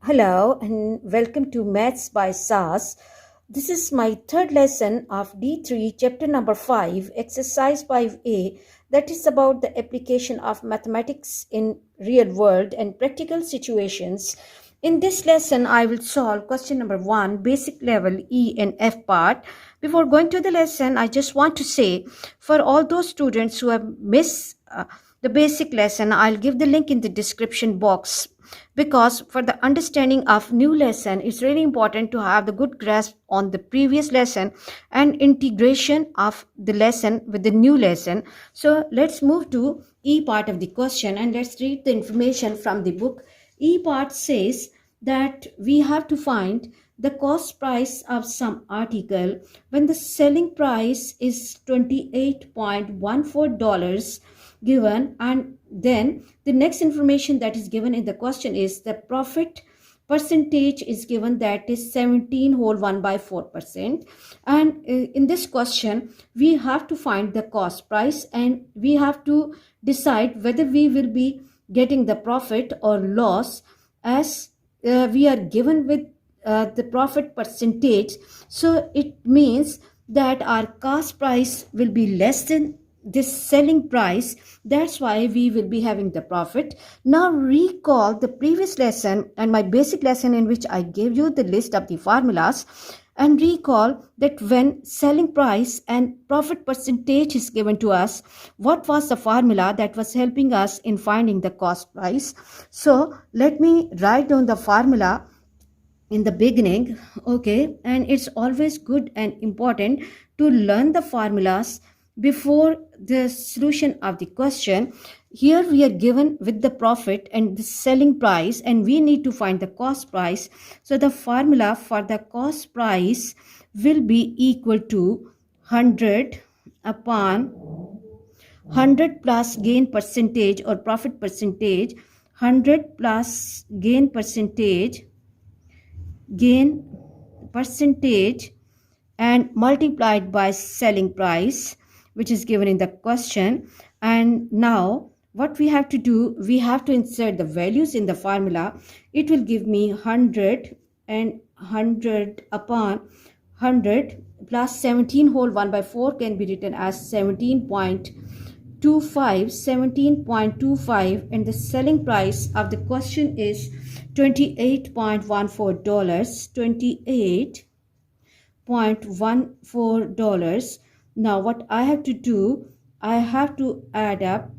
Hello and welcome to Maths by SAS. This is my third lesson of D3, chapter number 5, exercise 5A, that is about the application of mathematics in real world and practical situations. In this lesson, I will solve question number 1, basic level E and F part. Before going to the lesson, I just want to say for all those students who have missed the basic lesson, I'll give the link in the description box, because for the understanding of new lesson it's really important to have the good grasp on the previous lesson and integration of the lesson with the new lesson. So let's move to E part of the question and let's read the information from the book. E part says that we have to find the cost price of some article when the selling price is $28.14 given, and then the next information that is given in the question is the profit percentage is given, that is 17 whole 1 by 4%. And in this question we have to find the cost price and we have to decide whether we will be getting the profit or loss, as we are given with the profit percentage. So it means that our cost price will be less than this selling price. That's why we will be having the profit. Now recall the previous lesson and my basic lesson in which I gave you the list of the formulas, and recall that when selling price and profit percentage is given to us, what was the formula that was helping us in finding the cost price. So let me write down the formula in the beginning. Okay, and it's always good and important to learn the formulas before the solution of the question. Here we are given with the profit and the selling price and we need to find the cost price. So the formula for the cost price will be equal to 100 upon 100 plus gain percentage or profit percentage, 100 plus gain percentage and multiplied by selling price, which is given in the question. And now what we have to do, we have to insert the values in the formula. It will give me 100 and 100 upon 100 plus 17 whole 1 by 4 can be written as 17.25, and the selling price of the question is $28.14, $28.14. Now what I have to do, I have to add up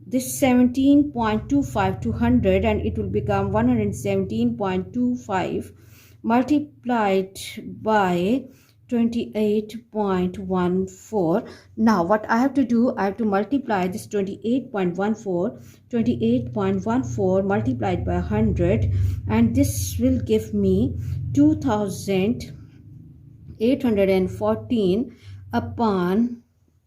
this 17.25 to 100 and it will become 117.25 multiplied by 28.14. Now what I have to do, I have to multiply this 28.14 multiplied by 100, and this will give me 2814 upon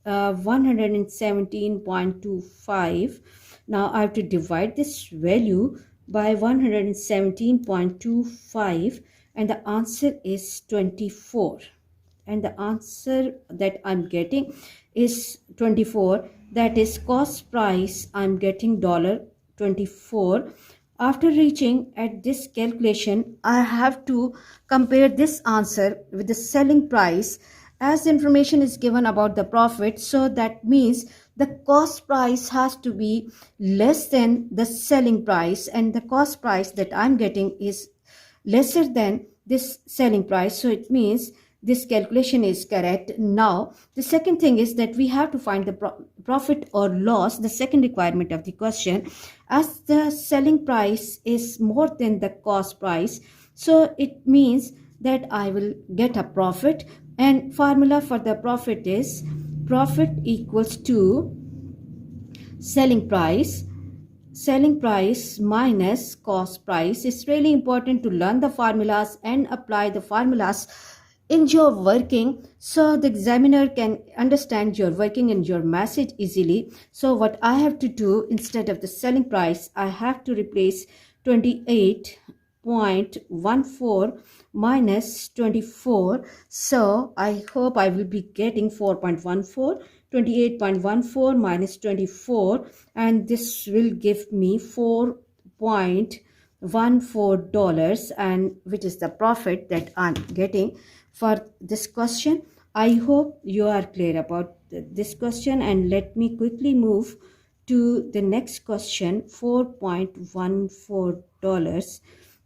117.25. Now I have to divide this value by 117.25 and the answer is 24. And the answer that I'm getting is 24. That is cost price, I'm getting $24. After reaching at this calculation, I have to compare this answer with the selling price, as the information is given about the profit. So that means the cost price has to be less than the selling price, and the cost price that I'm getting is lesser than this selling price. So it means this calculation is correct. Now the second thing is that we have to find the profit or loss, the second requirement of the question, as the selling price is more than the cost price. So it means that I will get a profit, and formula for the profit is profit equals to selling price minus cost price. It's really important to learn the formulas and apply the formulas in your working so the examiner can understand your working and your message easily. So what I have to do, instead of the selling price, I have to replace 28.14 minus 24. So I hope I will be getting 4.14. 28.14 minus 24, and this will give me 4.14 $5.14, and which is the profit that I'm getting for this question. I hope you are clear about this question, and let me quickly move to the next question. $4.14.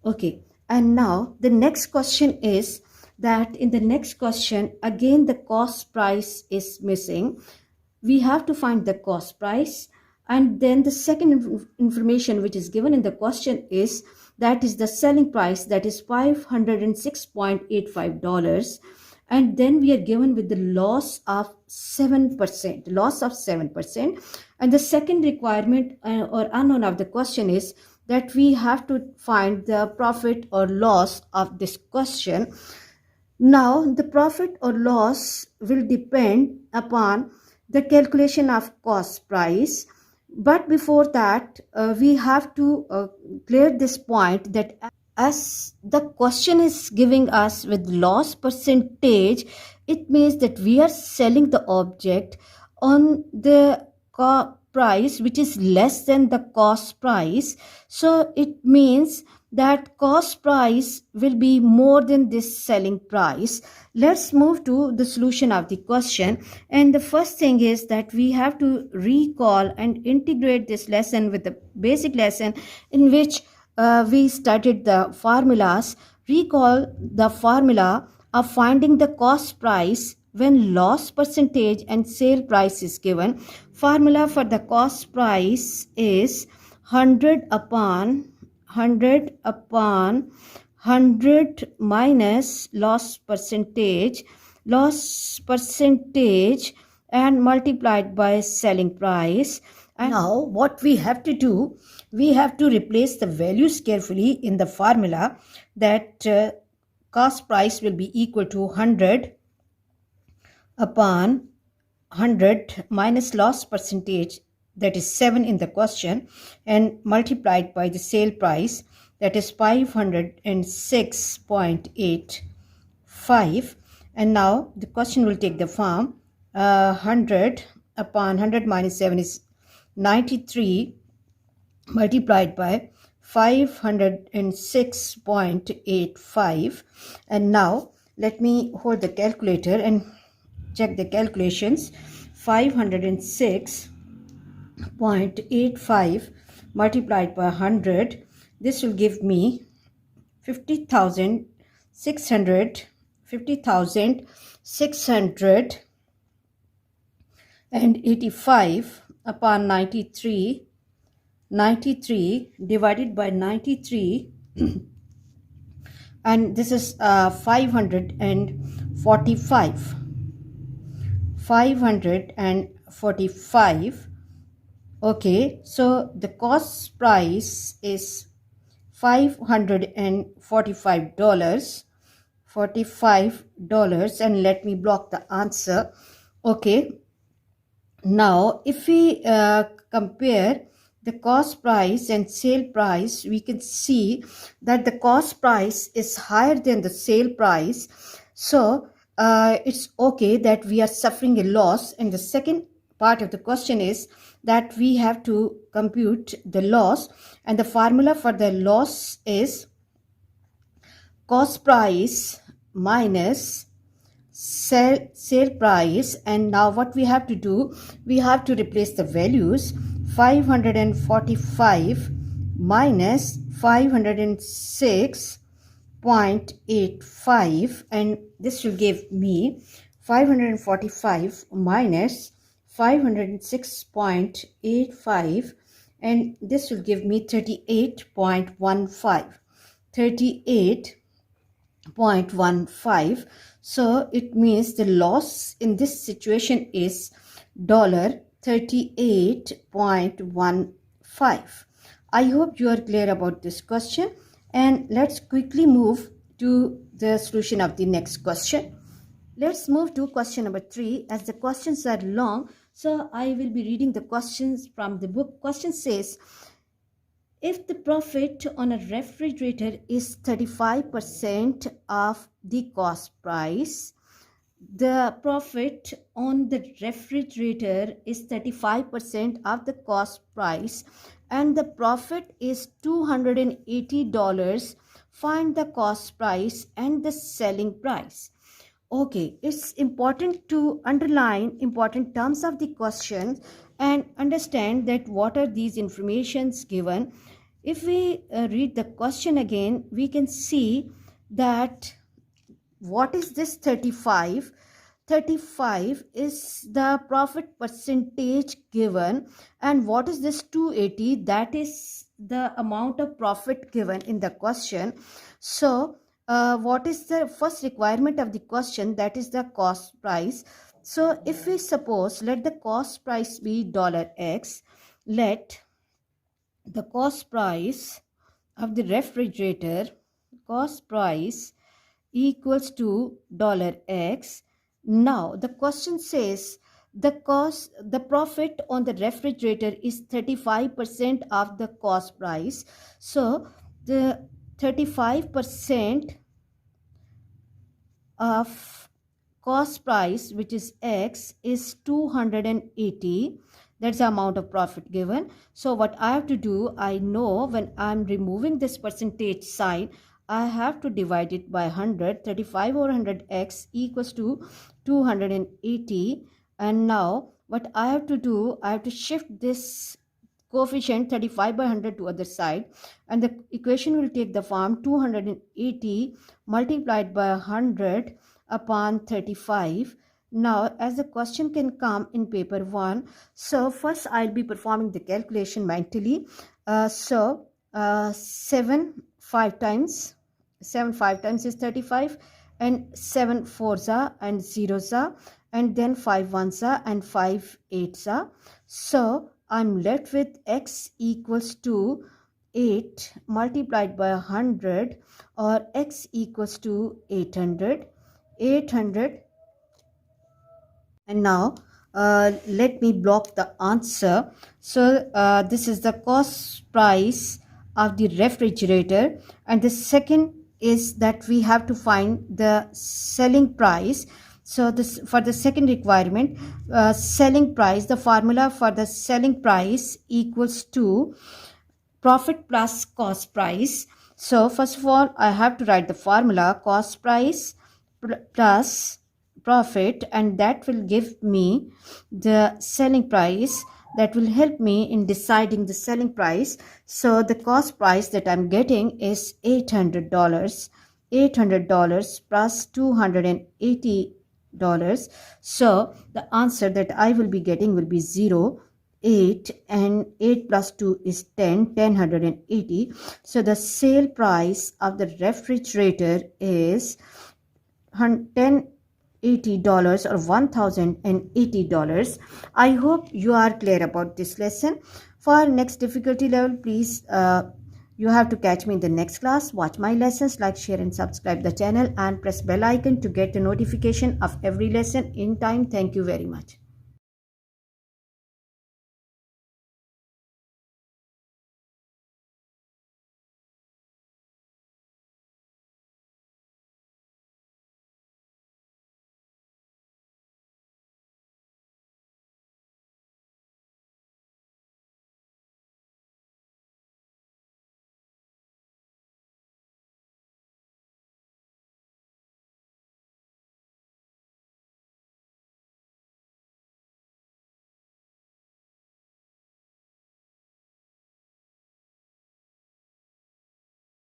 Okay, and now the next question is that in the next question again the cost price is missing. We have to find the cost price, and then the second information which is given in the question is that is the selling price, that is $506.85, and then we are given with the loss of 7%, and the second requirement or unknown of the question is that we have to find the profit or loss of this question. Now the profit or loss will depend upon the calculation of cost price, but before that we have to clear this point that as the question is giving us with loss percentage, it means that we are selling the object on the price which is less than the cost price. So it means that cost price will be more than this selling price. Let's move to the solution of the question, and the first thing is that we have to recall and integrate this lesson with the basic lesson in which we studied the formulas. Recall the formula of finding the cost price when loss percentage and sale price is given. Formula for the cost price is 100 upon 100 minus loss percentage and multiplied by selling price. And now what we have to do, we have to replace the values carefully in the formula. That cost price will be equal to 100 upon 100 minus loss percentage, that is 7 in the question, and multiplied by the sale price, that is 506.85. and now the question will take the form 100 upon 100 minus 7 is 93 multiplied by 506.85. and now let me hold the calculator and check the calculations. 506.85 multiplied by 100, this will give me 50,685 upon 93 divided by 93 and this is 545. Okay, so the cost price is $545 and let me block the answer. Okay, now if we compare the cost price and sale price, we can see that the cost price is higher than the sale price. So it's okay that we are suffering a loss. And the second part of the question is that we have to compute the loss, and the formula for the loss is cost price minus sale price. And now what we have to do, we have to replace the values. 545 minus 506.85, and this will give me 545 minus 506.85, and this will give me 38.15. So it means the loss in this situation is $38.15. I hope you are clear about this question, and let's quickly move to the solution of the next question. Let's move to question number 3, as the questions are long, so I will be reading the questions from the book. Question says, if the profit on a refrigerator is 35% of the cost price, the profit on the refrigerator is 35% of the cost price and the profit is $280. Find the cost price and the selling price. Okay, it's important to underline important terms of the question and understand that what are these informations given. If we read the question again, we can see that what is this 35? 35 is the profit percentage given, and what is this 280? That is the amount of profit given in the question. So what is the first requirement of the question? That is the cost price. So if we suppose, let the cost price be $X, let the cost price of the refrigerator, cost price equals to $X. Now the question says the profit on the refrigerator is 35% of the cost price. So the 35% of cost price, which is X, is 280. That's the amount of profit given. So what I have to do, I know when I'm removing this percentage sign, I have to divide it by 100. 35 over 100x equals to 280. And now what I have to do, I have to shift this coefficient 35 by 100 to other side, and the equation will take the form 280 multiplied by 100 upon 35. Now as the question can come in paper 1, so first I'll be performing the calculation mentally. 7 5 times is 35, and 7 4s are and 0s are, and then 5 1s are and 5 8s are. So I'm left with x equals to 8 multiplied by 100, or x equals to 800. And now let me block the answer. So this is the cost price of the refrigerator, and the second is that we have to find the selling price. So this, for the second requirement, selling price, the formula for the selling price equals to profit plus cost price. So first of all, I have to write the formula cost price plus profit, and that will give me the selling price. That will help me in deciding the selling price. So the cost price that I'm getting is $800. $800 plus $280. So the answer that I will be getting will be 0, 8, and 8 plus 2 is 10, 1,080. So the sale price of the refrigerator is $1,080 or $1,080. I hope you are clear about this lesson. For next difficulty level, please you have to catch me in the next class. Watch my lessons, like, share and subscribe the channel, and press bell icon to get the notification of every lesson in time. Thank you very much.